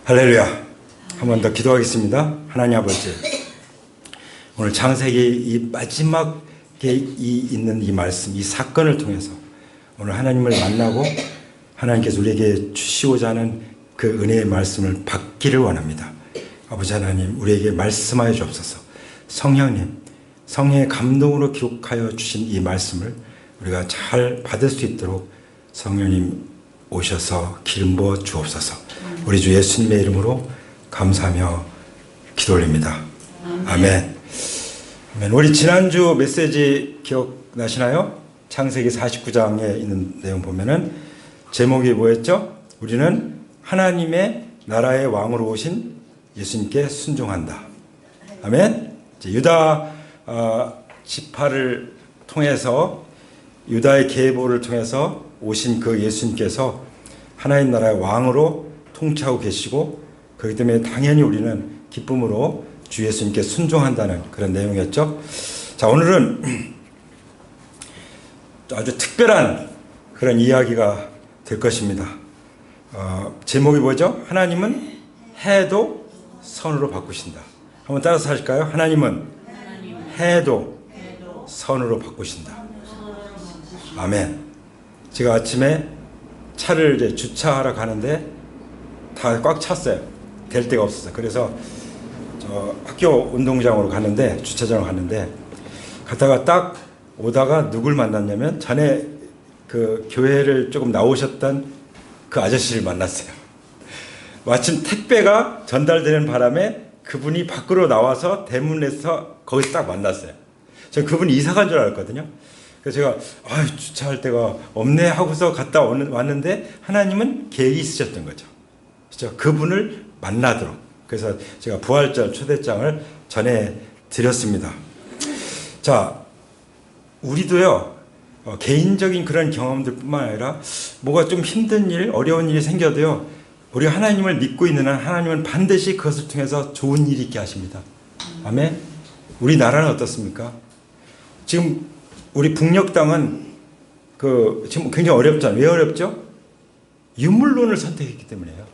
할렐루야. 한 번 더 기도하겠습니다. 하나님 아버지, 오늘 창세기 이 마지막에 있는 이 말씀, 이 사건을 통해서 오늘 하나님을 만나고 하나님께서 우리에게 주시고자 하는 그 은혜의 말씀을 받기를 원합니다. 아버지 하나님, 우리에게 말씀하여 주옵소서. 성령님, 성령의 감동으로 기록하여 주신 이 말씀을 우리가 잘 받을 수 있도록 성령님 오셔서 기름 부어 주옵소서. 우리 주 예수님의 이름으로 감사하며 기도 올립니다. 아멘. 아멘. 우리 지난주 메시지 기억나시나요? 창세기 49장에 있는 내용 보면은 제목이 뭐였죠? 우리는 하나님의 나라의 왕으로 오신 예수님께 순종한다. 아멘. 유다 지파를 통해서, 유다의 계보를 통해서 오신 그 예수님께서 하나님 나라의 왕으로 통치하고 계시고, 그렇기 때문에 당연히 우리는 기쁨으로 주 예수님께 순종한다는 그런 내용이었죠. 자, 오늘은 아주 특별한 그런 이야기가 될 것입니다. 제목이 뭐죠? 하나님은 해도 선으로 바꾸신다. 한번 따라서 하실까요? 하나님은 해도 선으로 바꾸신다. 아멘. 제가 아침에 차를 이제 주차하러 가는데 다 꽉 찼어요. 될 데가 없었어요. 그래서 저 학교 운동장으로 갔는데, 주차장으로 갔는데, 갔다가 딱 오다가 누굴 만났냐면 전에 그 교회를 조금 나오셨던 그 아저씨를 만났어요. 마침 택배가 전달되는 바람에 그분이 밖으로 나와서 대문에서 거기서 딱 만났어요. 저 그분이 이사 간 줄 알았거든요. 그래서 제가 주차할 데가 없네 하고서 갔다 왔는데 하나님은 계획이 있으셨던 거죠. 그렇죠? 그분을 만나도록. 그래서 제가 부활절 초대장을 전해드렸습니다. 자, 우리도요, 개인적인 그런 경험들 뿐만 아니라 뭐가 좀 힘든 일, 어려운 일이 생겨도요, 우리가 하나님을 믿고 있는 한 하나님은 반드시 그것을 통해서 좋은 일이 있게 하십니다. 아멘. 우리나라는 어떻습니까? 지금 우리 북녘 땅은 지금 굉장히 어렵잖아요. 왜 어렵죠? 유물론을 선택했기 때문이에요.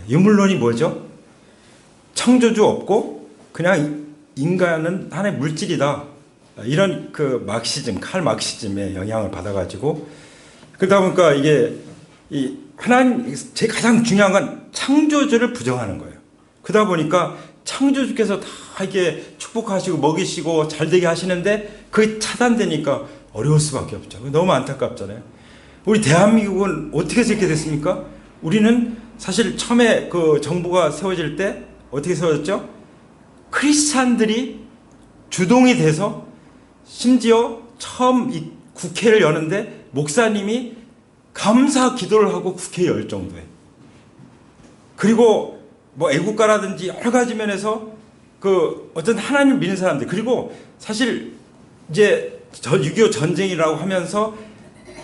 유물론이 뭐죠? 창조주 없고 그냥 인간은 하나의 물질이다. 이런 그 마르크시즘, 칼 마르크시즘의 영향을 받아가지고, 그러다 보니까 이게 하나님, 제 가장 중요한 건 창조주를 부정하는 거예요. 그러다 보니까 창조주께서 다 이게 축복하시고 먹이시고 잘되게 하시는데 그게 차단되니까 어려울 수밖에 없죠. 너무 안타깝잖아요. 우리 대한민국은 어떻게 해서 이렇게 됐습니까? 우리는 사실 처음에 그 정부가 세워질 때 어떻게 세워졌죠? 크리스찬들이 주동이 돼서, 심지어 처음 이 국회를 여는데 목사님이 감사 기도를 하고 국회에 열 정도예요. 그리고 뭐 애국가라든지 여러 가지 면에서 그 어떤 하나님 믿는 사람들, 그리고 사실 이제 6.25 전쟁이라고 하면서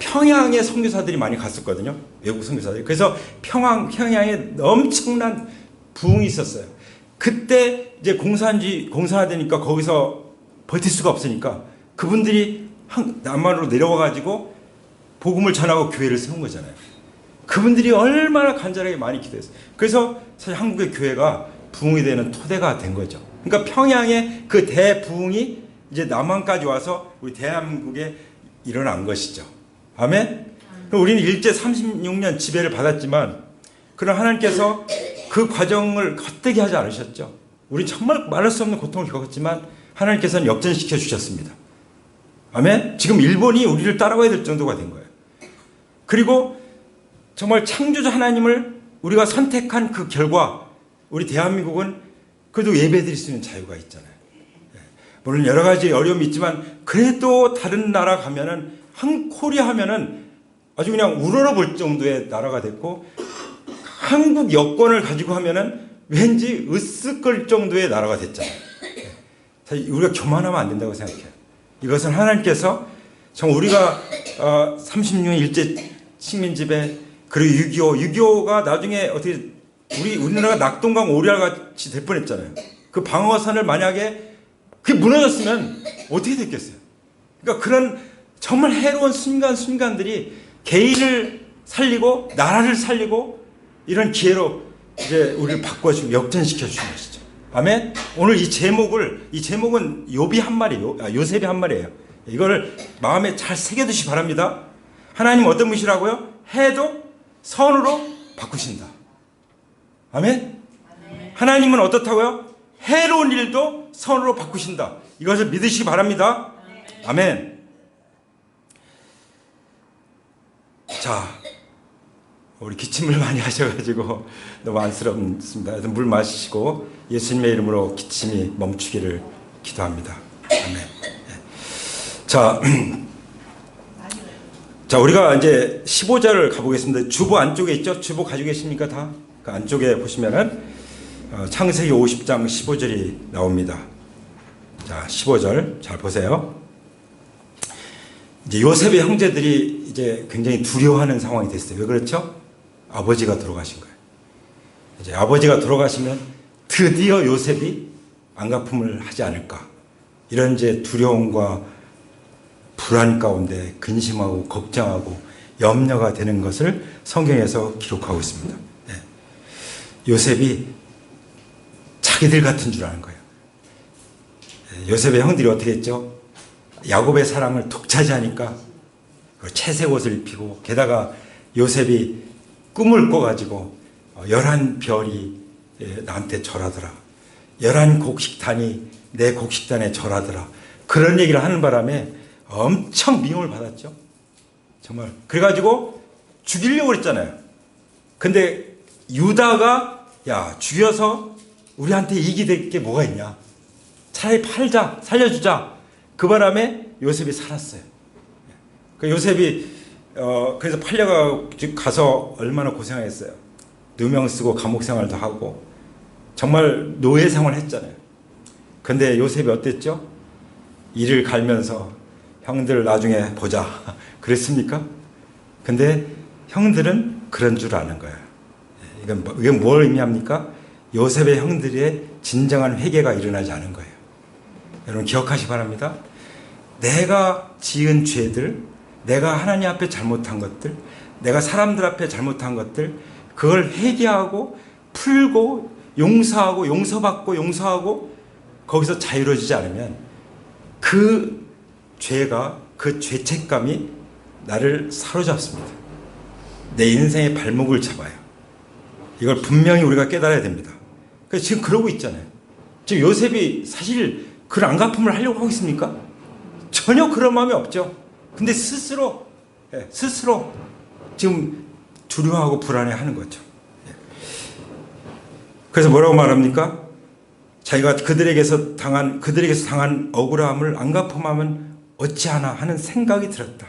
평양에 선교사들이 많이 갔었거든요. 외국 선교사들이. 그래서 평양에 엄청난 부흥이 있었어요. 그때 이제 공산화되니까 거기서 버틸 수가 없으니까 그분들이 남한으로 내려와가지고 복음을 전하고 교회를 세운 거잖아요. 그분들이 얼마나 간절하게 많이 기도했어요. 그래서 사실 한국의 교회가 부흥이 되는 토대가 된 거죠. 그러니까 평양의 그 대부흥이 이제 남한까지 와서 우리 대한민국에 일어난 것이죠. 아멘? 우리는 일제 36년 지배를 받았지만, 그러나 하나님께서 그 과정을 헛되게 하지 않으셨죠. 우리 정말 말할 수 없는 고통을 겪었지만 하나님께서는 역전시켜 주셨습니다. 아멘? 지금 일본이 우리를 따라가야 될 정도가 된 거예요. 그리고 정말 창조주 하나님을 우리가 선택한 그 결과 우리 대한민국은 그래도 예배드릴 수 있는 자유가 있잖아요. 물론 여러 가지 어려움이 있지만 그래도 다른 나라 가면은, 코리아 하면은 아주 그냥 우러러볼 정도의 나라가 됐고, 한국 여권을 가지고 하면은 왠지 으쓱걸 정도의 나라가 됐잖아요. 사실 우리가 교만하면 안 된다고 생각해요. 이것은 하나님께서 정말 우리가 36년 일제 식민지배, 그리고 6.25가 나중에 어떻게 우리나라가 낙동강 오리알 같이 될 뻔했잖아요. 그 방어선을 만약에 그게 무너졌으면 어떻게 됐겠어요? 그러니까 그런 정말 해로운 순간들이 개인을 살리고 나라를 살리고 이런 기회로 이제 우리를 바꿔주고 역전시켜 주는 것이죠. 아멘. 오늘 이 제목은 욥이 한 말이에요. 요셉이 한 말이에요. 이거를 마음에 잘 새겨두시 바랍니다. 하나님 어떤 분이시라고요? 해도 선으로 바꾸신다. 아멘. 하나님은 어떻다고요? 해로운 일도 선으로 바꾸신다. 이것을 믿으시기 바랍니다. 아멘. 자, 우리 기침을 많이 하셔가지고 너무 안쓰럽습니다. 그래서 물 마시고 예수님의 이름으로 기침이 멈추기를 기도합니다. 아멘. 자, 우리가 이제 15절을 가보겠습니다. 주보 안쪽에 있죠? 주보 가지고 계십니까? 다? 그 안쪽에 보시면은 창세기 50장 15절이 나옵니다. 자, 15절 잘 보세요. 이제 요셉의 형제들이 이제 굉장히 두려워하는 상황이 됐어요. 왜 그렇죠? 아버지가 돌아가신 거예요. 이제 아버지가 돌아가시면 드디어 요셉이 안갚음을 하지 않을까. 이런 이제 두려움과 불안 가운데 근심하고 걱정하고 염려가 되는 것을 성경에서 기록하고 있습니다. 네. 요셉이 자기들 같은 줄 아는 거예요. 네. 요셉의 형들이 어떻게 했죠? 야곱의 사랑을 독차지하니까 채색 옷을 입히고, 게다가 요셉이 꿈을 꿔가지고 11별이 나한테 절하더라. 11곡식단이 내 곡식단에 절하더라. 그런 얘기를 하는 바람에 엄청 미움을 받았죠. 정말. 그래가지고 죽이려고 그랬잖아요. 근데 유다가 야, 죽여서 우리한테 이익이 될 게 뭐가 있냐. 차라리 팔자, 살려주자. 그 바람에 요셉이 살았어요. 그 요셉이 그래서 가서 얼마나 고생했어요. 누명 쓰고 감옥 생활도 하고 정말 노예 생활을 했잖아요. 근데 요셉이 어땠죠? 이를 갈면서 형들 나중에 보자 그랬습니까? 근데 형들은 그런 줄 아는 거예요. 이건 뭘 의미합니까? 요셉의 형들의 진정한 회개가 일어나지 않은 거예요. 여러분 기억하시기 바랍니다. 내가 지은 죄들, 내가 하나님 앞에 잘못한 것들, 내가 사람들 앞에 잘못한 것들, 그걸 회개하고 풀고 용서하고 용서받고 용서하고 거기서 자유로워지지 않으면 그 죄가, 그 죄책감이 나를 사로잡습니다. 내 인생의 발목을 잡아요. 이걸 분명히 우리가 깨달아야 됩니다. 그래서 지금 그러고 있잖아요. 지금 요셉이 사실 그 안갚음을 하려고 하고 있습니까? 전혀 그런 마음이 없죠. 근데 스스로 지금 두려워하고 불안해하는 거죠. 그래서 뭐라고 말합니까? 자기가 그들에게서 당한 억울함을 안갚음하면 어찌하나 하는 생각이 들었다.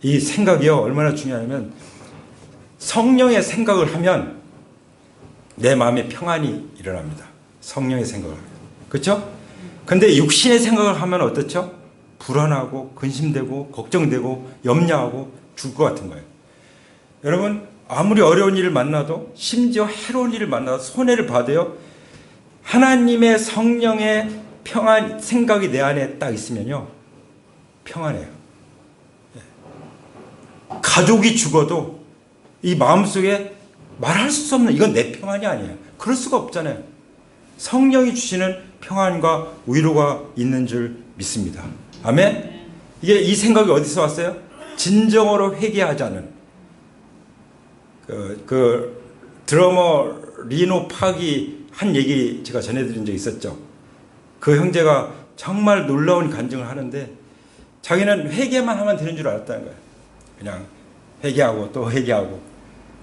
이 생각이요 얼마나 중요하냐면 성령의 생각을 하면 내 마음에 평안이 일어납니다. 성령의 생각을 하면. 그렇죠? 근데 육신의 생각을 하면 어떻죠? 불안하고 근심되고 걱정되고 염려하고 죽을 것 같은 거예요. 여러분 아무리 어려운 일을 만나도 심지어 해로운 일을 만나도 손해를 받아요. 하나님의 성령의 평안 생각이 내 안에 딱 있으면요 평안해요. 가족이 죽어도 이 마음속에 말할 수 없는 이건 내 평안이 아니에요. 그럴 수가 없잖아요. 성령이 주시는 평안과 위로가 있는 줄 믿습니다. 아멘. 이게 이 생각이 어디서 왔어요? 진정으로 회개하자는 그 드러머 리노 팍이 한 얘기 제가 전해드린 적 있었죠. 그 형제가 정말 놀라운 간증을 하는데 자기는 회개만 하면 되는 줄 알았다는 거예요. 그냥 회개하고 또 회개하고.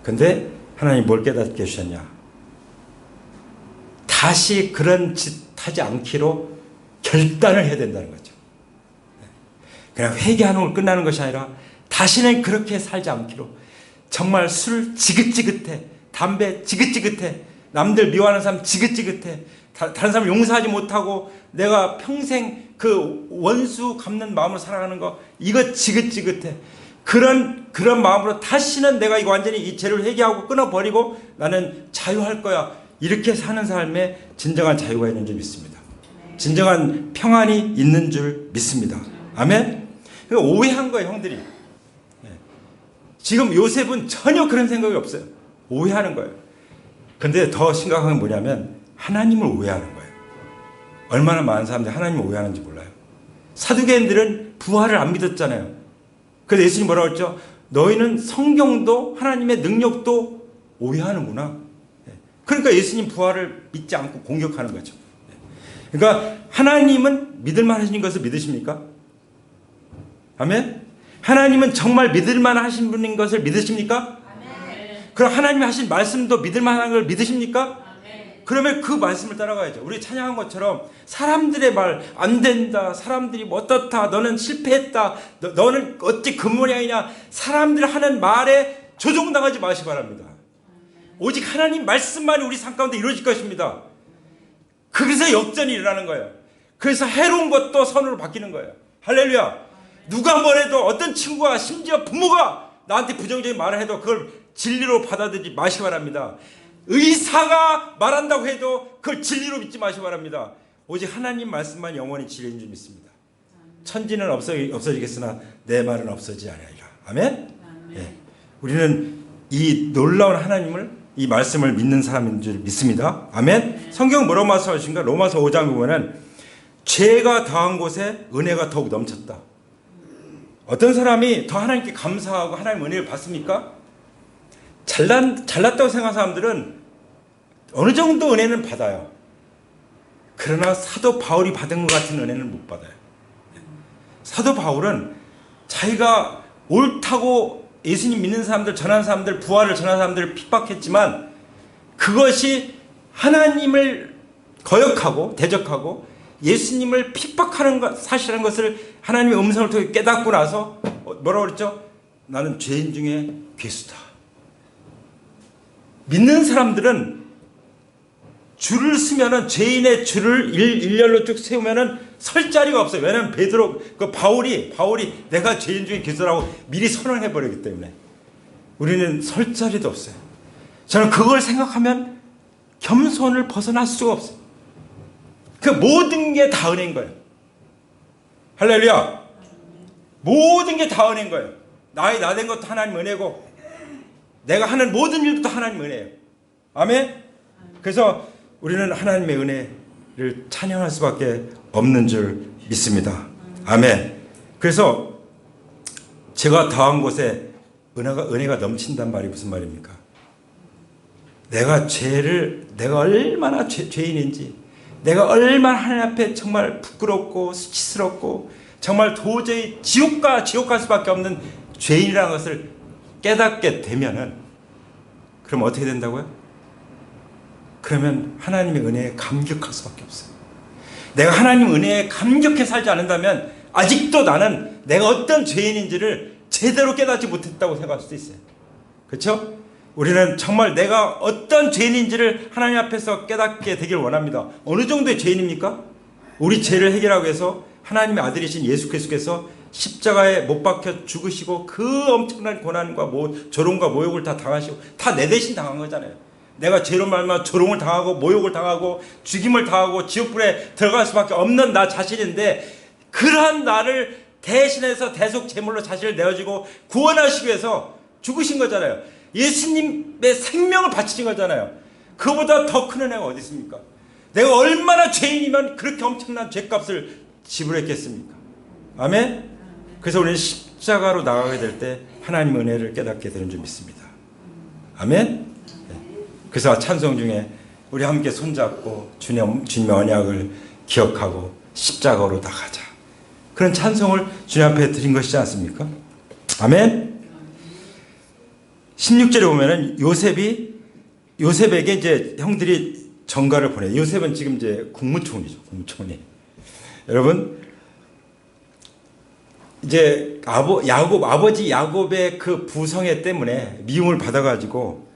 근데 하나님 뭘 깨닫게 해주셨냐? 다시 그런 짓 하지 않기로 결단을 해야 된다는 거죠. 그냥 회개하는 걸 끝나는 것이 아니라 다시는 그렇게 살지 않기로. 정말 술 지긋지긋해, 담배 지긋지긋해, 남들 미워하는 사람 지긋지긋해, 다른 사람 용서하지 못하고 내가 평생 그 원수 갚는 마음으로 살아가는 거 이거 지긋지긋해. 그런 마음으로 다시는 내가 이거 완전히 이 죄를 회개하고 끊어버리고 나는 자유할 거야. 이렇게 사는 삶에 진정한 자유가 있는 줄 믿습니다. 진정한 평안이 있는 줄 믿습니다. 아멘? 오해한 거예요, 형들이. 지금 요셉은 전혀 그런 생각이 없어요. 오해하는 거예요. 근데 더 심각한 건 뭐냐면 하나님을 오해하는 거예요. 얼마나 많은 사람들이 하나님을 오해하는지 몰라요. 사두개인들은 부활을 안 믿었잖아요. 그래서 예수님이 뭐라고 했죠? 너희는 성경도 하나님의 능력도 오해하는구나. 그러니까 예수님 부활을 믿지 않고 공격하는 거죠. 그러니까 하나님은 믿을만 하신 것을 믿으십니까? 아멘? 하나님은 정말 믿을만 하신 분인 것을 믿으십니까? 아멘. 그럼 하나님이 하신 말씀도 믿을만한 걸 믿으십니까? 아멘. 그러면 그 말씀을 따라가야죠. 우리 찬양한 것처럼 사람들의 말 안 된다, 사람들이 뭐 어떻다, 너는 실패했다, 너는 어찌 그 모양이냐, 사람들 하는 말에 조종당하지 마시기 바랍니다. 오직 하나님 말씀만이 우리 삶 가운데 이루어질 것입니다. 그래서 역전이 일어나는 거예요. 그래서 해로운 것도 선으로 바뀌는 거예요. 할렐루야. 누가 뭐래도 어떤 친구가 심지어 부모가 나한테 부정적인 말을 해도 그걸 진리로 받아들이지 마시기 바랍니다. 의사가 말한다고 해도 그걸 진리로 믿지 마시기 바랍니다. 오직 하나님 말씀만 영원히 진리인 줄 믿습니다. 천지는 없어지겠으나 내 말은 없어지지 아니하리라. 아멘? 예. 우리는 이 놀라운 하나님을, 이 말씀을 믿는 사람인 줄 믿습니다. 아멘? 성경 뭐라고 말씀하신가? 로마서 5장 보면은 죄가 더한 곳에 은혜가 더욱 넘쳤다. 어떤 사람이 더 하나님께 감사하고 하나님 은혜를 받습니까? 잘났다고 생각하는 사람들은 어느 정도 은혜는 받아요. 그러나 사도 바울이 받은 것 같은 은혜는 못 받아요. 사도 바울은 자기가 옳다고 예수님 믿는 사람들, 전하는 사람들, 부활을 전하는 사람들을 핍박했지만 그것이 하나님을 거역하고 대적하고 예수님을 핍박하는 사실이라는 것을 하나님의 음성을 통해 깨닫고 나서 뭐라고 그랬죠? 나는 죄인 중에 괴수다. 믿는 사람들은 줄을 쓰면은, 죄인의 줄을 일렬로 쭉 세우면은 설 자리가 없어요. 왜냐하면 바울이 내가 죄인 중에 괴수라고 미리 선언해 버리기 때문에 우리는 설 자리도 없어요. 저는 그걸 생각하면 겸손을 벗어날 수가 없어요. 그 모든 게 다 은혜인 거예요. 할렐루야. 모든 게 다 은혜인 거예요. 나 된 것도 하나님 은혜고 내가 하는 모든 일도 하나님 은혜예요. 아멘. 그래서 우리는 하나님의 은혜를 찬양할 수밖에 없는 줄 믿습니다. 아멘. 그래서 제가 더한 곳에 은혜가 넘친단 말이 무슨 말입니까? 내가 얼마나 죄인인지, 내가 얼마나 하나님 앞에 정말 부끄럽고 수치스럽고 정말 도저히 지옥 갈 수밖에 없는 죄인이라는 것을 깨닫게 되면은, 그럼 어떻게 된다고요? 그러면 하나님의 은혜에 감격할 수밖에 없어요. 내가 하나님 은혜에 감격해 살지 않는다면 아직도 나는 내가 어떤 죄인인지를 제대로 깨닫지 못했다고 생각할 수도 있어요. 그렇죠? 우리는 정말 내가 어떤 죄인인지를 하나님 앞에서 깨닫게 되길 원합니다. 어느 정도의 죄인입니까? 우리 죄를 해결하기 위해서 하나님의 아들이신 예수 그리스도께서 십자가에 못 박혀 죽으시고 그 엄청난 고난과 조롱과 모욕을 다 당하시고 다 내 대신 당한 거잖아요. 내가 죄로 말미암아 조롱을 당하고 모욕을 당하고 죽임을 당하고 지옥불에 들어갈 수밖에 없는 나 자신인데, 그러한 나를 대신해서 대속 제물로 자신을 내어주고 구원하시기 위해서 죽으신 거잖아요. 예수님의 생명을 바치신 거잖아요. 그보다 더 큰 은혜가 어디 있습니까? 내가 얼마나 죄인이면 그렇게 엄청난 죄값을 지불했겠습니까? 아멘? 그래서 우리는 십자가로 나가게 될 때 하나님 은혜를 깨닫게 되는 줄 믿습니다. 아멘? 그래서 찬송 중에 우리 함께 손잡고 주님의 언약을 기억하고 십자가로 나가자, 그런 찬송을 주님 앞에 드린 것이지 않습니까? 아멘. 16절에 보면은 요셉에게 이제 형들이 전가를 보내요. 요셉은 지금 이제 국무총리죠. 국무총리. 여러분, 이제 아버지 야곱의 그 부성애 때문에 미움을 받아가지고,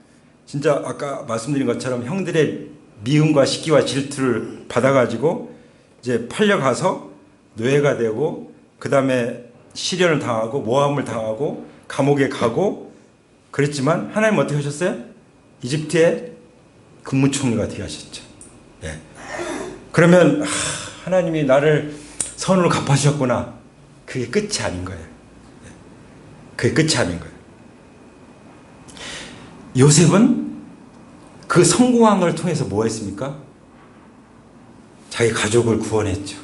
진짜 아까 말씀드린 것처럼 형들의 미움과 시기와 질투를 받아가지고 이제 팔려가서 노예가 되고, 그 다음에 시련을 당하고 모함을 당하고 감옥에 가고 그랬지만 하나님 어떻게 하셨어요? 이집트의 국무총리가 되게 하셨죠. 네. 그러면 하나님이 나를 선으로 갚아주셨구나. 그게 끝이 아닌 거예요. 그게 끝이 아닌 거예요. 요셉은 그 성공한 걸 통해서 뭐 했습니까? 자기 가족을 구원했죠.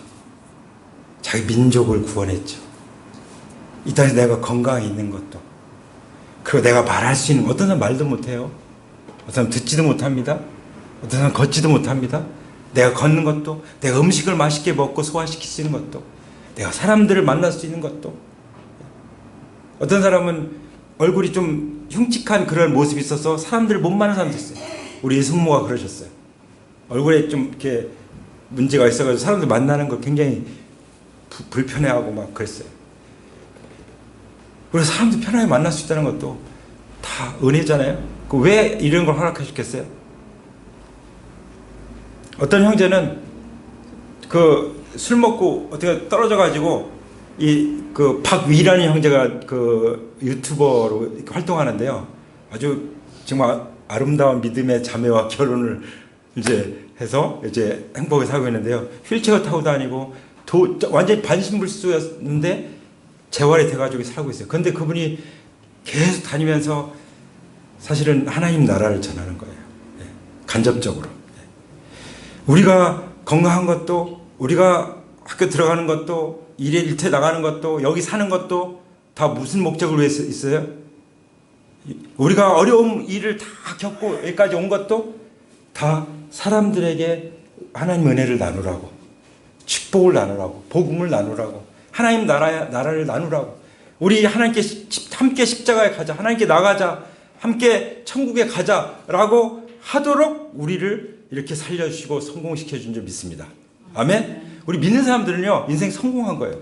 자기 민족을 구원했죠. 이 땅에서 내가 건강히 있는 것도, 그리고 내가 말할 수 있는, 어떤 사람 말도 못해요. 어떤 사람 듣지도 못합니다. 어떤 사람 걷지도 못합니다. 내가 걷는 것도, 내가 음식을 맛있게 먹고 소화시킬 수 있는 것도, 내가 사람들을 만날 수 있는 것도. 어떤 사람은 얼굴이 좀 흉측한 그런 모습이 있어서 사람들을 못 만나는 사람도 있어요. 우리 승모가 그러셨어요. 얼굴에 좀 이렇게 문제가 있어가지고 사람들 만나는 걸 굉장히 불편해하고 막 그랬어요. 그래서 사람들 편하게 만날 수 있다는 것도 다 은혜잖아요. 왜 이런 걸 허락해 주겠어요? 어떤 형제는 그 술 먹고 어떻게 떨어져 가지고 그 박위라는 형제가 그 유튜버로 이렇게 활동하는데요. 아주 정말 아름다운 믿음의 자매와 결혼을 이제 해서 이제 행복하게 살고 있는데요. 휠체어 타고 다니고 완전히 반신불수였는데 재활이 돼가지고 살고 있어요. 그런데 그분이 계속 다니면서 사실은 하나님 나라를 전하는 거예요. 간접적으로. 우리가 건강한 것도, 우리가 학교 들어가는 것도, 일터에 나가는 것도, 여기 사는 것도 다 무슨 목적을 위해서 있어요? 우리가 어려운 일을 다 겪고 여기까지 온 것도 다 사람들에게 하나님 은혜를 나누라고, 축복을 나누라고, 복음을 나누라고, 하나님 나라를 나누라고. 우리 하나님께 함께 십자가에 가자, 하나님께 나가자, 함께 천국에 가자라고 하도록 우리를 이렇게 살려주시고 성공시켜준 줄 믿습니다. 아멘? 우리 믿는 사람들은요, 인생 성공한 거예요.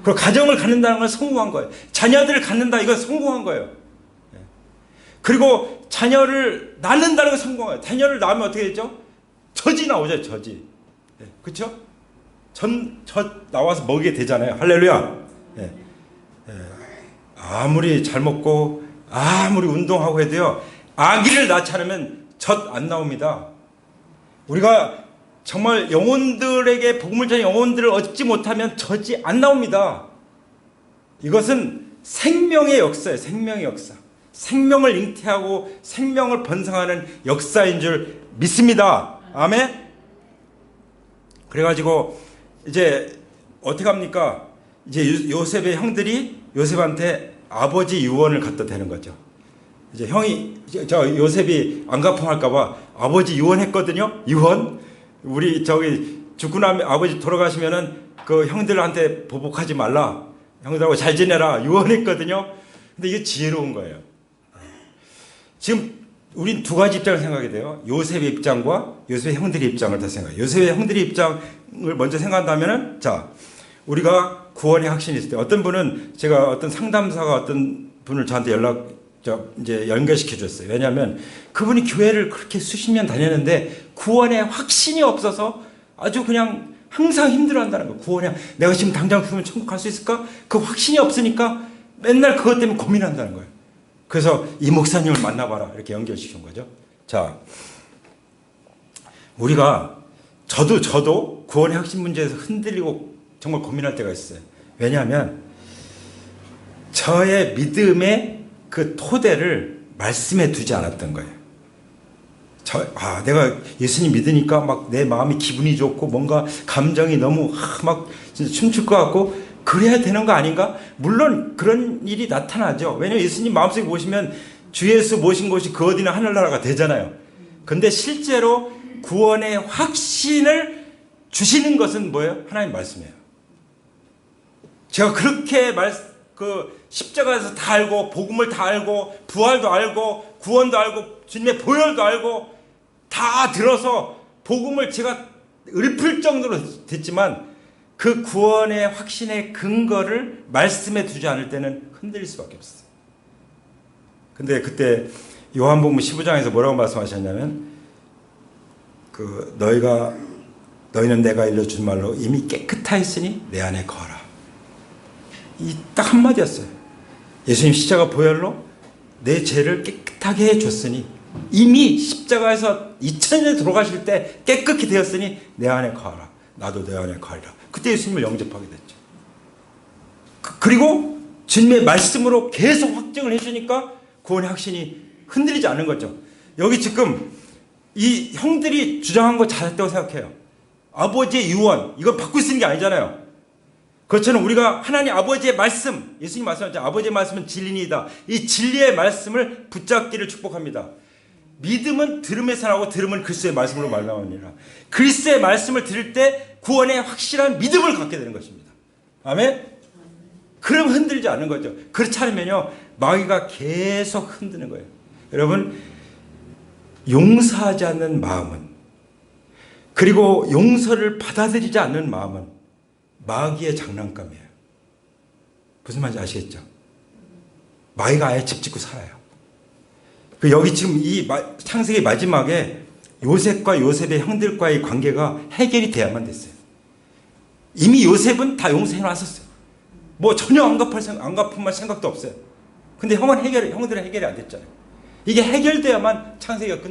그리고 가정을 갖는다는 건 성공한 거예요. 자녀들을 갖는다, 이건 성공한 거예요. 그리고 자녀를 낳는다는 건 성공해요. 자녀를 낳으면 어떻게 되죠? 젖이 나오죠, 젖이. 그렇죠? 젖 나와서 먹이게 되잖아요. 할렐루야. 아무리 잘 먹고 아무리 운동하고 해도요, 아기를 낳지 않으면 젖 안 나옵니다. 우리가 정말 영혼들에게 복음을 전해 영혼들을 얻지 못하면 젖이 안 나옵니다. 이것은 생명의 역사예요. 생명의 역사. 생명을 잉태하고 생명을 번성하는 역사인 줄 믿습니다. 아멘. 그래가지고 이제 어떻게 합니까? 이제 요셉의 형들이 요셉한테 아버지 유언을 갖다 대는 거죠. 이제 형이, 요셉이 안 갚아할까봐 아버지 유언했거든요. 유언. 우리 죽고 나면 아버지 돌아가시면은 그 형들한테 보복하지 말라. 형들하고 잘 지내라. 유언했거든요. 근데 이게 지혜로운 거예요. 지금 우린 두 가지 입장을 생각하게 돼요. 요셉의 입장과 요셉의 형들의 입장을 다 생각해요. 요셉의 형들의 입장을 먼저 생각한다면은, 자, 우리가 구원의 확신이 있을 때, 어떤 분은, 제가 어떤 상담사가 어떤 분을 저한테 이제 연결시켜 줬어요. 왜냐하면 그분이 교회를 그렇게 수십 년 다녔는데 구원의 확신이 없어서 아주 그냥 항상 힘들어 한다는 거예요. 구원에, 내가 지금 당장 죽으면 천국 갈 수 있을까? 그 확신이 없으니까 맨날 그것 때문에 고민한다는 거예요. 그래서 이 목사님을 만나봐라. 이렇게 연결시킨 거죠. 자, 우리가, 저도 구원의 확신 문제에서 흔들리고 정말 고민할 때가 있어요. 왜냐하면 저의 믿음의 그 토대를 말씀에 두지 않았던 거예요. 내가 예수님 믿으니까 막 내 마음이 기분이 좋고 뭔가 감정이 너무 막 진짜 춤출 것 같고 그래야 되는 거 아닌가? 물론 그런 일이 나타나죠. 왜냐하면 예수님 마음속에 모시면 주 예수 모신 곳이 그 어디나 하늘나라가 되잖아요. 근데 실제로 구원의 확신을 주시는 것은 뭐예요? 하나님 말씀이에요. 제가 그렇게 십자가에서 다 알고, 복음을 다 알고, 부활도 알고, 구원도 알고, 주님의 보혈도 알고, 다 들어서 복음을 제가 읊을 정도로 됐지만 그 구원의 확신의 근거를 말씀에 두지 않을 때는 흔들릴 수밖에 없어요. 근데 그때 요한복음 15장에서 뭐라고 말씀하셨냐면, 너희는 내가 알려준 말로 이미 깨끗하였으니 내 안에 거하라. 이 딱 한마디였어요. 예수님 십자가 보혈로 내 죄를 깨끗하게 해줬으니, 이미 십자가에서 2000년 돌아가실 때 깨끗이 되었으니 내 안에 거하라. 나도 내 안에 거하리라. 그때 예수님을 영접하게 됐죠. 그리고 주님의 말씀으로 계속 확증을 해주니까 구원의 확신이 흔들리지 않는 거죠. 여기 지금 이 형들이 주장한 거 잘했다고 생각해요. 아버지의 유언, 이거 바꿀 수 있는 게 아니잖아요. 그것처럼 우리가 하나님 아버지의 말씀, 예수님 말씀하셨죠. 아버지의 말씀은 진리이다. 이 진리의 말씀을 붙잡기를 축복합니다. 믿음은 들음에서 나고 들음은 그리스도의 말씀으로 말미암으니라. 그리스도의 말씀을 들을 때 구원의 확실한 믿음을 갖게 되는 것입니다. 아멘? 그럼 흔들지 않는 거죠. 그렇지 않으면요, 마귀가 계속 흔드는 거예요. 여러분, 용서하지 않는 마음은, 그리고 용서를 받아들이지 않는 마음은 마귀의 장난감이에요. 무슨 말인지 아시겠죠? 마귀가 아예 집 짓고 살아요. 여기 지금 이 창세기 마지막에 요셉과 요셉의 형들과의 관계가 해결이 돼야만 됐어요. 이미 요셉은 다 용서해 놨었어요. 뭐 전혀 안 갚을 생각도 없어요. 근데 형들은 해결이 안 됐잖아요. 이게 해결돼야만 창세기가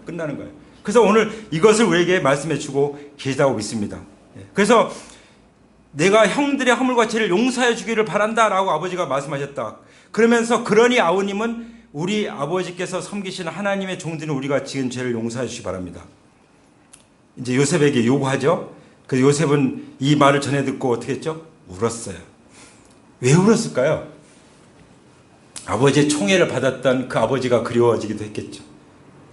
끝나는 거예요. 그래서 오늘 이것을 우리에게 말씀해 주고 계시다고 믿습니다. 그래서 내가 형들의 허물과 죄를 용서해 주기를 바란다라고 아버지가 말씀하셨다. 그러면서 그러니 아우님은 우리 아버지께서 섬기시는 하나님의 종들은 우리가 지은 죄를 용서해 주시기 바랍니다. 이제 요셉에게 요구하죠. 그 요셉은 이 말을 전해 듣고 어떻게 했죠? 울었어요. 왜 울었을까요? 아버지의 총애를 받았던 그 아버지가 그리워지기도 했겠죠.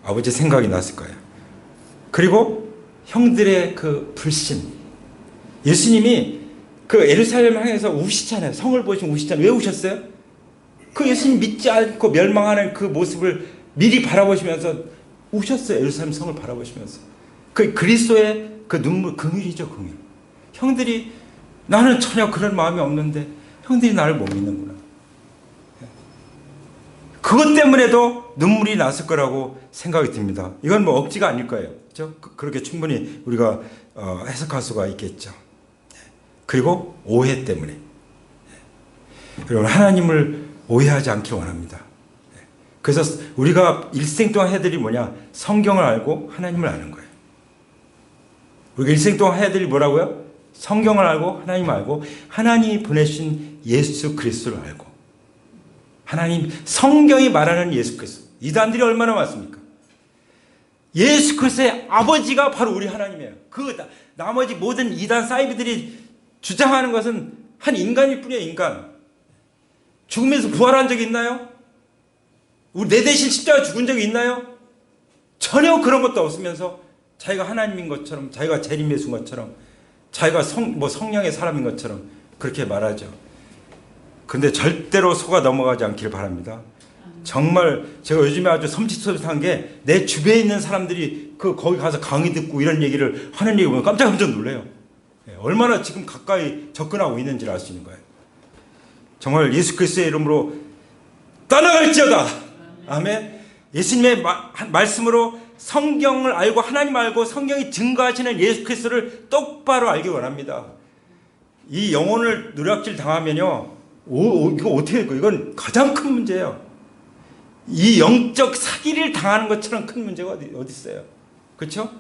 아버지 생각이 났을 거예요. 그리고 형들의 그 불신. 예수님이 그 예루살렘을 향해서 우시잖아요. 성을 보시면 우시잖아요. 왜 우셨어요? 그 예수님 믿지 않고 멸망하는 그 모습을 미리 바라보시면서 우셨어요. 예루살렘 성을 바라보시면서. 그 그리스도의 그 눈물, 긍휼이죠, 긍휼. 형들이 나는 전혀 그런 마음이 없는데 형들이 나를 못 믿는구나. 그것 때문에도 눈물이 났을 거라고 생각이 듭니다. 이건 뭐 억지가 아닐 거예요. 그렇죠? 그렇게 충분히 우리가 해석할 수가 있겠죠. 그리고 오해 때문에. 여러분, 하나님을 오해하지 않길 원합니다. 그래서 우리가 일생 동안 해야 될이 뭐냐? 성경을 알고 하나님을 아는 거예요. 우리가 일생 동안 해야 될이 뭐라고요? 성경을 알고 하나님을 알고 하나님이 보내신 예수 그리스도를 알고, 하나님, 성경이 말하는 예수 그리스도. 이단들이 얼마나 많습니까? 예수 그리스도의 아버지가 바로 우리 하나님이에요. 그 나머지 모든 이단 사이비들이 주장하는 것은 한 인간일 뿐이에요. 인간. 죽으면서 부활한 적이 있나요? 우리 내 대신 십자가 죽은 적이 있나요? 전혀 그런 것도 없으면서 자기가 하나님인 것처럼, 자기가 재림 예수인 것처럼, 자기가 성령의 사람인 것처럼 그렇게 말하죠. 근데 절대로 속아 넘어가지 않길 바랍니다. 정말 제가 요즘에 아주 섬찟섬찟한 게, 내 주변에 있는 사람들이 거기 가서 강의 듣고 이런 얘기를 하는 얘기 보면 깜짝 놀래요. 얼마나 지금 가까이 접근하고 있는지를 알 수 있는 거예요. 정말 예수 그리스도의 이름으로 떠나갈지어다. 아멘. 예수님의 말씀으로 성경을 알고 하나님 알고 성경이 증거하시는 예수 그리스도를 똑바로 알기 원합니다. 이 영혼을 누락질 당하면요, 이거 어떻게 될까요? 이건 가장 큰 문제예요. 이 영적 사기를 당하는 것처럼 큰 문제가 어디 있어요? 그렇죠?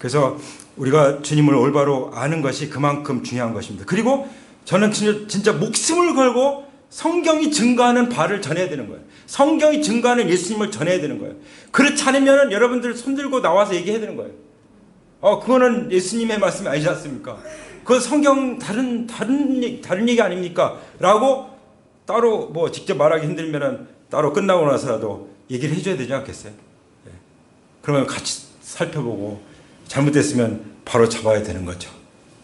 그래서 우리가 주님을 올바로 아는 것이 그만큼 중요한 것입니다. 그리고 저는 진짜 목숨을 걸고 성경이 증거하는 바를 전해야 되는 거예요. 성경이 증거하는 예수님을 전해야 되는 거예요. 그렇지 않으면 여러분들 손들고 나와서 얘기해야 되는 거예요. 그거는 예수님의 말씀이 아니지 않습니까? 그건 성경 다른 얘기 아닙니까? 라고 따로 뭐 직접 말하기 힘들면 따로 끝나고 나서라도 얘기를 해줘야 되지 않겠어요? 그러면 같이 살펴보고 잘못됐으면 바로 잡아야 되는 거죠.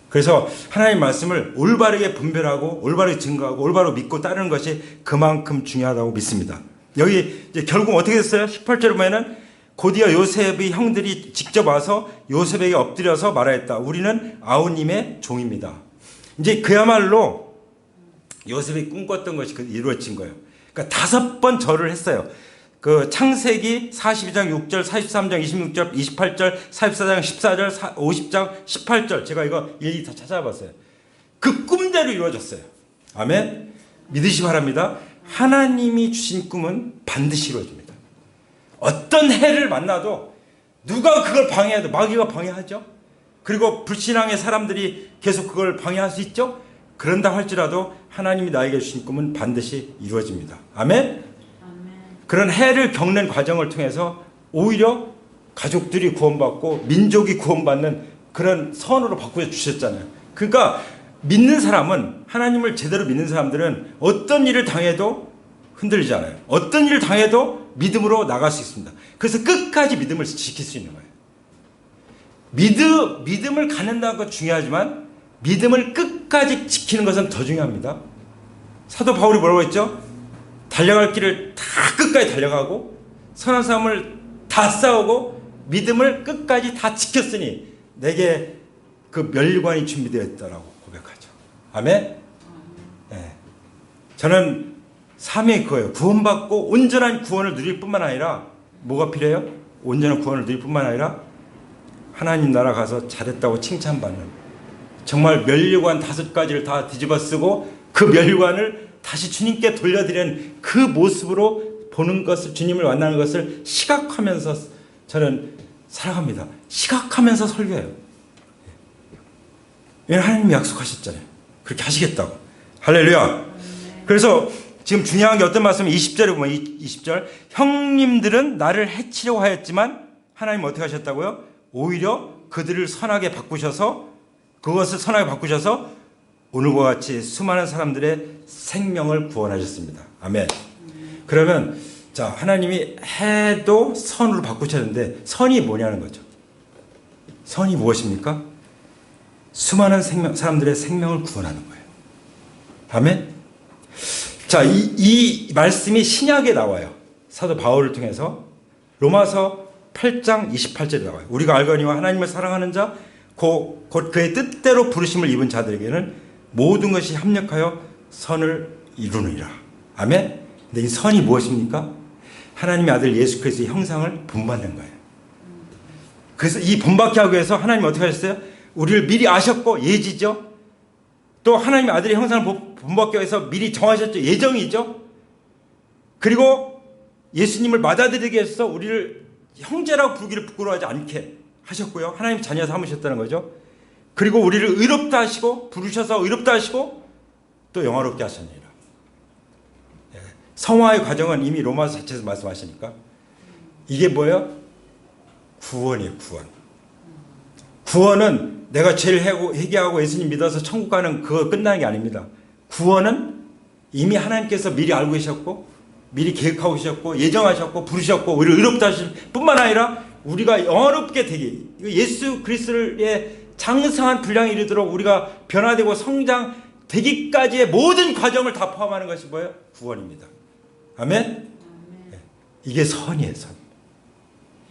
그래서 하나님의 말씀을 올바르게 분별하고 올바르게 증거하고 올바로 믿고 따르는 것이 그만큼 중요하다고 믿습니다. 여기 이제 결국 어떻게 됐어요? 18절에 보면은 곧이어 요셉의 형들이 직접 와서 요셉에게 엎드려서 말하였다. 우리는 아우님의 종입니다. 이제 그야말로 요셉이 꿈꿨던 것이 이루어진 거예요. 그러니까 5번 절을 했어요. 그 창세기 42장 6절, 43장 26절, 28절, 44장 14절, 50장 18절. 제가 이거 일일이 다 찾아봤어요. 그 꿈대로 이루어졌어요. 아멘. 믿으시 바랍니다. 하나님이 주신 꿈은 반드시 이루어집니다. 어떤 해를 만나도 누가 그걸 방해해도, 마귀가 방해하죠. 그리고 불신앙의 사람들이 계속 그걸 방해할 수 있죠. 그런다 할지라도 하나님이 나에게 주신 꿈은 반드시 이루어집니다. 아멘. 그런 해를 겪는 과정을 통해서 오히려 가족들이 구원받고 민족이 구원받는 그런 선으로 바꾸어주셨잖아요. 그러니까 믿는 사람은, 하나님을 제대로 믿는 사람들은 어떤 일을 당해도 흔들리지 않아요. 어떤 일을 당해도 믿음으로 나갈 수 있습니다. 그래서 끝까지 믿음을 지킬 수 있는 거예요. 믿음을 갖는다는 건 중요하지만 믿음을 끝까지 지키는 것은 더 중요합니다. 사도 바울이 뭐라고 했죠? 달려갈 길을 다 끝까지 달려가고 선한 싸움을 다 싸우고 믿음을 끝까지 다 지켰으니 내게 그 멸관이 준비되어 있다라고 고백하죠. 아멘? 네. 저는 사명이 그거예요. 구원받고 온전한 구원을 누릴 뿐만 아니라 뭐가 필요해요? 온전한 구원을 누릴 뿐만 아니라 하나님 나라 가서 잘했다고 칭찬받는, 정말 멸류관 5가지를 다 뒤집어 쓰고 그 멸류관을 다시 주님께 돌려드리는 그 모습으로 보는 것을, 주님을 만나는 것을 시각하면서 저는 살아갑니다. 시각하면서 설교해요. 왜냐하면 하나님이 약속하셨잖아요. 그렇게 하시겠다고. 할렐루야. 그래서 지금 중요한 게 어떤 말씀이 20절에 보면 20절, 형님들은 나를 해치려고 하였지만 하나님 어떻게 하셨다고요? 오히려 그들을 선하게 바꾸셔서, 그것을 선하게 바꾸셔서 오늘과 같이 수많은 사람들의 생명을 구원하셨습니다. 아멘. 그러면 자, 하나님이 해도 선으로 바꾸셨는데 선이 뭐냐는 거죠. 선이 무엇입니까? 수많은 사람들의 생명을 구원하는 거예요. 아멘. 자, 이 말씀이 신약에 나와요. 사도 바울을 통해서 로마서 8장 28절에 나와요. 우리가 알거니와 하나님을 사랑하는 자, 곧 그의 뜻대로 부르심을 입은 자들에게는 모든 것이 합력하여 선을 이루느니라. 아멘. 근데 이 선이 무엇입니까? 하나님의 아들 예수 그리스도의 형상을 본받는 거예요. 그래서 이 본받게 하기 위해서 하나님이 어떻게 하셨어요? 우리를 미리 아셨고, 예지죠. 또 하나님의 아들의 형상을 본받기 위해서 미리 정하셨죠. 예정이죠. 그리고 예수님을 맞아들이기 위해서 우리를 형제라고 부르기를 부끄러워하지 않게 하셨고요. 하나님 자녀 삼으셨다는 거죠. 그리고 우리를 의롭다 하시고, 부르셔서 의롭다 하시고 또 영화롭게 하셨느니라. 성화의 과정은 이미 로마서 자체에서 말씀하시니까 이게 뭐예요? 구원이에요. 구원. 구원은 내가 죄를 회개하고 예수님 믿어서 천국 가는 그거 끝나는 게 아닙니다. 구원은 이미 하나님께서 미리 알고 계셨고, 미리 계획하고 계셨고, 예정하셨고, 부르셨고, 우리를 의롭다 하실 뿐만 아니라 우리가 영화롭게 되게, 예수 그리스도의 장성한 분량에 이르도록 우리가 변화되고 성장되기까지의 모든 과정을 다 포함하는 것이 뭐예요? 구원입니다. 아멘? 이게 선이에요. 선.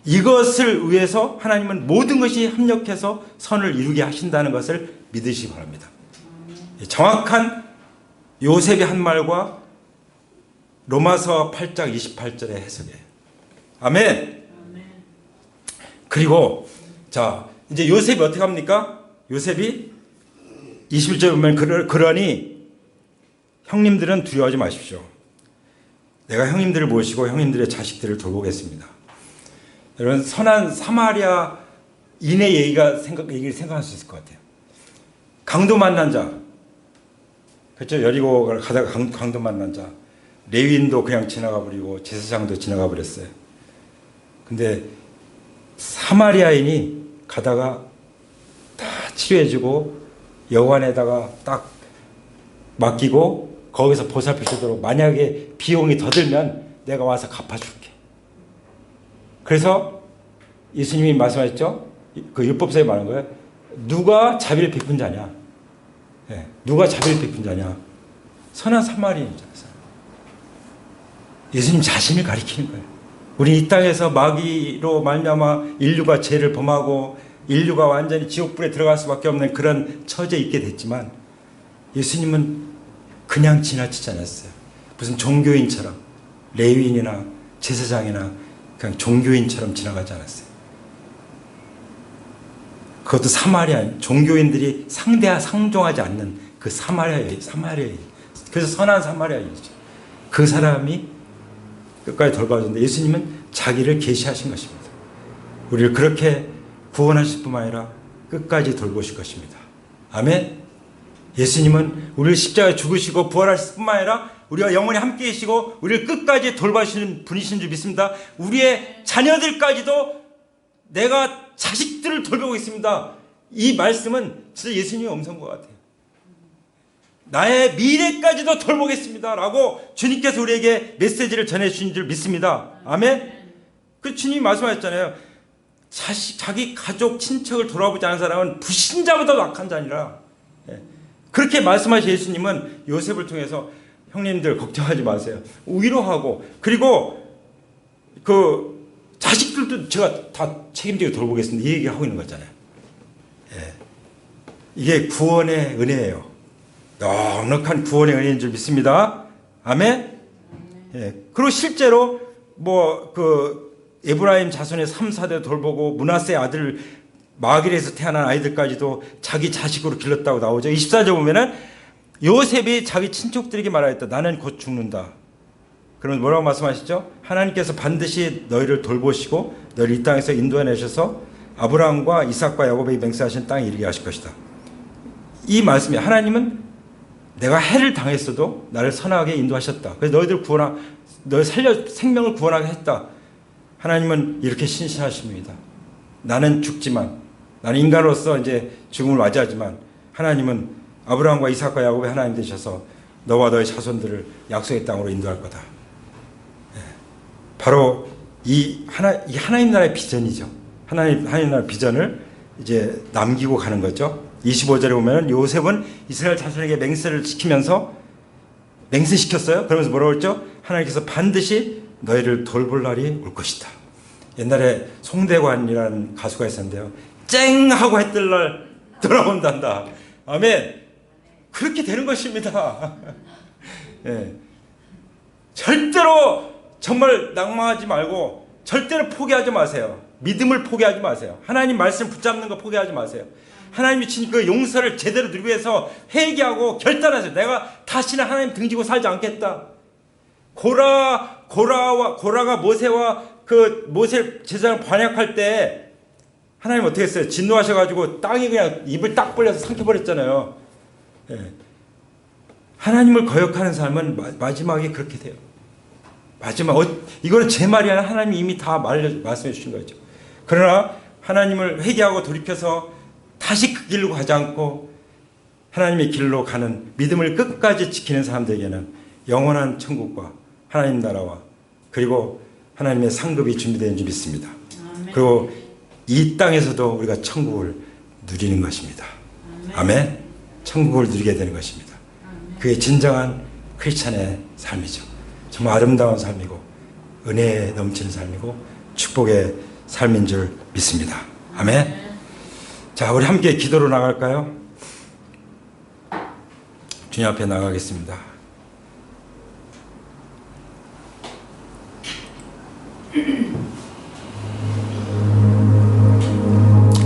이것을 위해서 하나님은 모든 것이 합력해서 선을 이루게 하신다는 것을 믿으시기 바랍니다. 정확한 요셉의 한 말과 로마서 8장 28절의 해석이에요. 아멘. 그리고 자, 이제 요셉이 어떻게 합니까? 요셉이 21절에 보면 그러니 형님들은 두려워하지 마십시오. 내가 형님들을 모시고 형님들의 자식들을 돌보겠습니다. 여러분, 선한 사마리아인의 얘기를 생각할 수 있을 것 같아요. 강도 만난 자, 그렇죠? 여리고를 가다가 강도 만난 자, 레위인도 그냥 지나가 버리고 제사장도 지나가 버렸어요. 근데 사마리아인이 가다가 다 치료해주고 여관에다가 딱 맡기고 거기서 보살피도록, 만약에 비용이 더 들면 내가 와서 갚아줄게. 그래서 예수님이 말씀하셨죠? 그 율법서에 말한 거예요. 누가 자비를 베푼 자냐? 네. 누가 자비를 베푼 자냐? 선한 사마리아인이잖아요. 예수님 자신을 가리키는 거예요. 우리 이 땅에서 마귀로 말미암아 인류가 죄를 범하고 인류가 완전히 지옥불에 들어갈 수밖에 없는 그런 처지에 있게 됐지만 예수님은 그냥 지나치지 않았어요. 무슨 종교인처럼, 레위인이나 제사장이나 그냥 종교인처럼 지나가지 않았어요. 그것도 사마리아인, 종교인들이 상종하지 않는 그 사마리아인. 그래서 선한 사마리아인이죠. 그 사람이 끝까지 돌봐줬는데 예수님은 자기를 계시하신 것입니다. 우리를 그렇게 구원하실 뿐만 아니라 끝까지 돌보실 것입니다. 아멘. 예수님은 우리를 십자가에 죽으시고 부활하실 뿐만 아니라 우리와 영원히 함께 계시고 우리를 끝까지 돌봐주시는 분이신 줄 믿습니다. 우리의 자녀들까지도 내가 자식들을 돌보겠습니다. 이 말씀은 진짜 예수님의 음성인 것 같아요. 나의 미래까지도 돌보겠습니다 라고 주님께서 우리에게 메시지를 전해주신 줄 믿습니다. 아멘. 그 주님이 말씀하셨잖아요. 자기 가족 친척을 돌아보지 않은 사람은 불신자보다 악한 자니라. 그렇게 말씀하신 예수님은 요셉을 통해서 형님들 걱정하지 마세요, 위로하고, 그리고 그 자식들도 제가 다 책임지고 돌보겠습니다 이 얘기하고 있는 거잖아요. 이게 구원의 은혜예요. 넉넉한 구원의 은혜인 줄 믿습니다. 아멘. 그리고 실제로 에브라임 자손의 3, 4대 돌보고 므낫세의 아들 마길에서 태어난 아이들까지도 자기 자식으로 길렀다고 나오죠. 24절 보면은 요셉이 자기 친척들에게 말하였다. 나는 곧 죽는다. 그러면 뭐라고 말씀하시죠? 하나님께서 반드시 너희를 돌보시고 너희를 이 땅에서 인도해내셔서 아브라함과 이삭과 야곱에게 맹세하신 땅에 이르게 하실 것이다. 이 말씀이, 하나님은 내가 해를 당했어도 나를 선하게 인도하셨다. 그래서 너희 생명을 구원하게 했다. 하나님은 이렇게 신실하십니다. 나는 죽지만, 나는 인간으로서 이제 죽음을 맞이하지만 하나님은 아브라함과 이삭과 야곱의 하나님 되셔서 너와 너의 자손들을 약속의 땅으로 인도할 거다. 바로 이 하나님 나라의 비전이죠. 하나님 나라의 비전을 이제 남기고 가는 거죠. 25절에 보면 요셉은 이스라엘 자손에게 맹세를 시키면서 맹세시켰어요. 그러면서 뭐라고 했죠? 하나님께서 반드시 너희를 돌볼 날이 올 것이다. 옛날에 송대관이라는 가수가 있었는데요. 쨍 하고 해 뜰 날 돌아온단다. 아멘. 그렇게 되는 것입니다. 절대로 정말 낭망하지 말고 절대로 포기하지 마세요. 믿음을 포기하지 마세요. 하나님 말씀 붙잡는 거 포기하지 마세요. 하나님이 주신 그 용서를 제대로 누리기 위해서 회개하고 결단하세요. 내가 다시는 하나님 등지고 살지 않겠다. 고라가 모세와 모세 제사장 반역할 때 하나님 어떻게 했어요? 진노하셔가지고 땅이 그냥 입을 딱 벌려서 삼켜버렸잖아요. 하나님을 거역하는 삶은 마지막에 그렇게 돼요. 이거는 제 말이 아니라 하나님이 이미 다 말씀해 주신 거죠. 그러나 하나님을 회개하고 돌이켜서 다시 그 길로 가지 않고 하나님의 길로 가는 믿음을 끝까지 지키는 사람들에게는 영원한 천국과 하나님 나라와 그리고 하나님의 상급이 준비되는 줄 믿습니다. 아멘. 그리고 이 땅에서도 우리가 천국을 누리는 것입니다. 아멘. 천국을 누리게 되는 것입니다. 그게 진정한 크리스찬의 삶이죠. 정말 아름다운 삶이고 은혜에 넘치는 삶이고 축복의 삶인 줄 믿습니다. 아멘. 자, 우리 함께 기도로 나갈까요? 주님 앞에 나가겠습니다.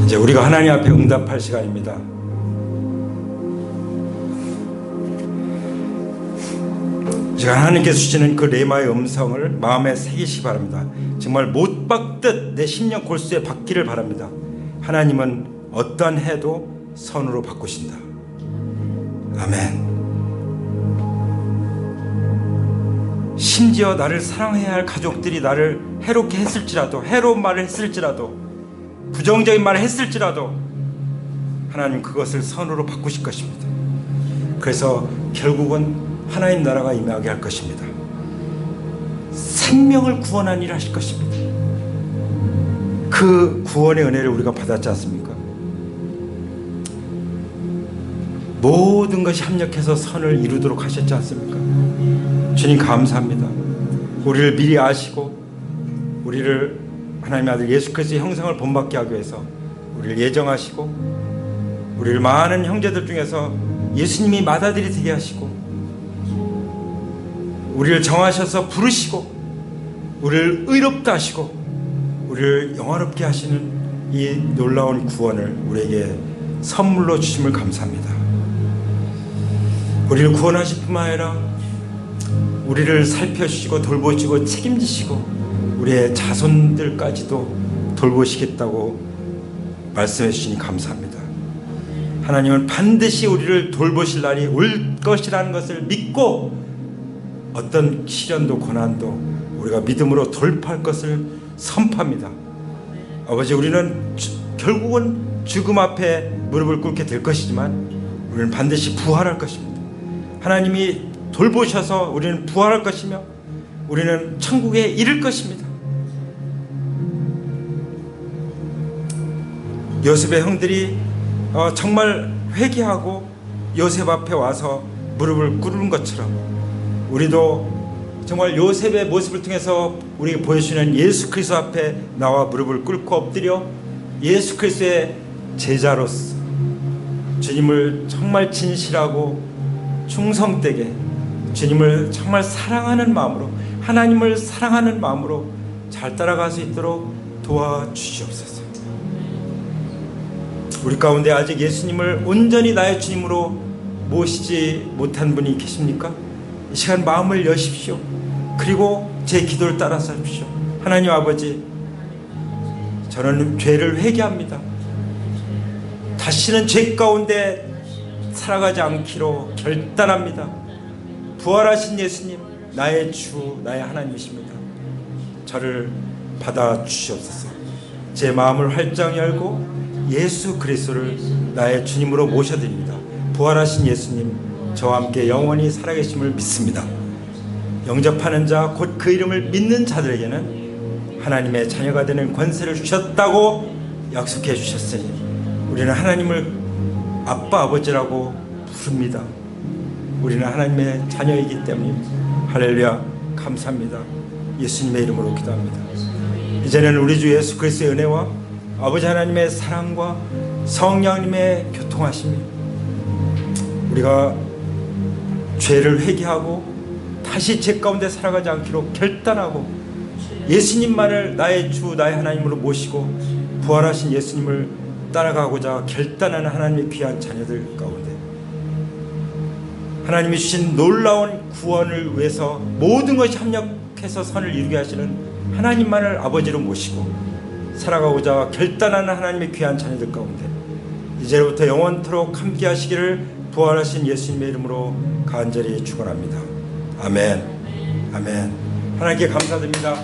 이제 우리가 하나님 앞에 응답할 시간입니다. 제가 하나님께서 주시는 그 레마의 음성을 마음에 새기시기 바랍니다. 정말 못 박듯 내 심령 골수에 박기를 바랍니다. 하나님은 어떠한 해도 선으로 바꾸신다. 아멘. 심지어 나를 사랑해야 할 가족들이 나를 해롭게 했을지라도, 해로운 말을 했을지라도, 부정적인 말을 했을지라도 하나님 그것을 선으로 바꾸실 것입니다. 그래서 결국은 하나님 나라가 임하게 할 것입니다. 생명을 구원한 일을 하실 것입니다. 그 구원의 은혜를 우리가 받았지 않습니까? 모든 것이 합력해서 선을 이루도록 하셨지 않습니까? 주님 감사합니다. 우리를 미리 아시고 우리를 하나님의 아들 예수 그리스도의 형상을 본받게 하기 위해서 우리를 예정하시고 우리를 많은 형제들 중에서 예수님이 맏아들이 되게 하시고 우리를 정하셔서 부르시고 우리를 의롭다 하시고 우리를 영화롭게 하시는 이 놀라운 구원을 우리에게 선물로 주심을 감사합니다. 우리를 구원하실 뿐만 아니라 우리를 살펴주시고 돌보시고 책임지시고 우리의 자손들까지도 돌보시겠다고 말씀해 주시니 감사합니다. 하나님은 반드시 우리를 돌보실 날이 올 것이라는 것을 믿고 어떤 시련도 고난도 우리가 믿음으로 돌파할 것을 선포합니다. 아버지, 우리는 결국은 죽음 앞에 무릎을 꿇게 될 것이지만 우리는 반드시 부활할 것입니다. 하나님이 돌보셔서 우리는 부활할 것이며 우리는 천국에 이를 것입니다. 요셉의 형들이 정말 회개하고 요셉 앞에 와서 무릎을 꿇는 것처럼 우리도 정말 요셉의 모습을 통해서 우리에게 보여주시는 예수 그리스도 앞에 나와 무릎을 꿇고 엎드려 예수 그리스도의 제자로서 주님을 정말 진실하고 충성되게 주님을 정말 사랑하는 마음으로 하나님을 사랑하는 마음으로 잘 따라갈 수 있도록 도와주시옵소서. 우리 가운데 아직 예수님을 온전히 나의 주님으로 모시지 못한 분이 계십니까? 이 시간 마음을 여십시오. 그리고 제 기도를 따라서 하십시오. 하나님 아버지, 저는 죄를 회개합니다. 다시는 죄 가운데 살아가지 않기로 결단합니다. 부활하신 예수님, 나의 주, 나의 하나님이십니다. 저를 받아주시옵소서. 제 마음을 활짝 열고 예수 그리스도를 나의 주님으로 모셔드립니다. 부활하신 예수님, 저와 함께 영원히 살아계심을 믿습니다. 영접하는 자, 곧 그 이름을 믿는 자들에게는 하나님의 자녀가 되는 권세를 주셨다고 약속해 주셨으니 우리는 하나님을 아빠 아버지라고 부릅니다. 우리는 하나님의 자녀이기 때문입니다. 할렐루야, 감사합니다. 예수님의 이름으로 기도합니다. 이제는 우리 주 예수 그리스도의 은혜와 아버지 하나님의 사랑과 성령님의 교통하심이 우리가 죄를 회개하고 다시 죄 가운데 살아가지 않기로 결단하고 예수님만을 나의 주 나의 하나님으로 모시고 부활하신 예수님을 따라가고자 결단하는 하나님의 귀한 자녀들 가운데 하나님이 주신 놀라운 구원을 위해서 모든 것이 합력해서 선을 이루게 하시는 하나님만을 아버지로 모시고 살아가고자 결단하는 하나님의 귀한 자녀들 가운데 이제부터 영원토록 함께 하시기를 부활하신 예수님의 이름으로 간절히 축원합니다. 아멘. 아멘. 하나님께 감사드립니다.